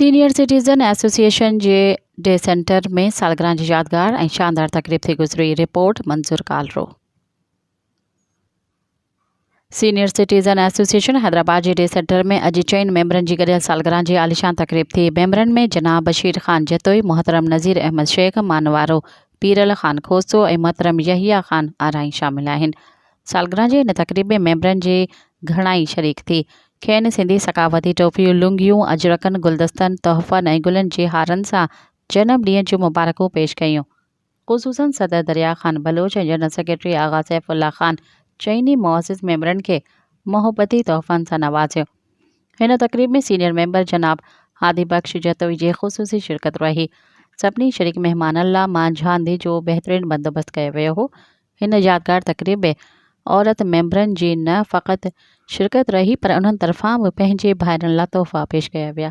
Senior citizen association जे day centre में सालगिरह जी यादगार ऐं शानदार तक़रीब थी गुज़री। रिपोर्ट मंज़ूर कालरो। सीनियर सिटीज़न एसोसिएशन हैदराबाद जे डे सेंटर में अॼु 4 मेंबरनि जी गॾियल सालगिरह जी आलिशान तक़रीब थी। मेंबरनि में जनाब बशीर ख़ान जतोई, मोहतरम नज़ीर अहमद शेख मानवारो, पीरल ख़ान खोसो ऐं मोहतरम यहिया ख़ान आराई शामिल आहिनि। सालगिरह जे इन तक़रीब में मेंबरनि जे घणाई शरीक थी। खेनि सिंधी सकाफ़ती टोपियूं, लुंगियूं, अजरकनि, गुलदस्तनि, तोहफ़नि ऐं गुलनि जे हारनि सां जनम ॾींहं जूं मुबारकूं पेश कयूं। ख़ुसूसन सदर दरिया ख़ान बलोच ऐं जनरल सेक्रेटरी आगा सैफुल्ला ख़ान चइनी मुअसिस मेंबरनि खे मोहब्बती तोहफ़नि सां नवाज़ियो। हिन तक़रीब में सीनियर मेंबर जनाब हादी बख्श जतोई जी ख़ुसूसी शिरकत रही। सभिनी शरीक महिमाननि लाइ मांझांदी जो बहितरीन बंदोबस्त कयो वियो हो। हिन यादगार तक़रीब में औरत मेंबरनि जी न फ़क़ति शिरकत रही पर उन्हनि तरफ़ां बि पंहिंजे भाइरनि लाइ तोहफ़ा पेश कया विया।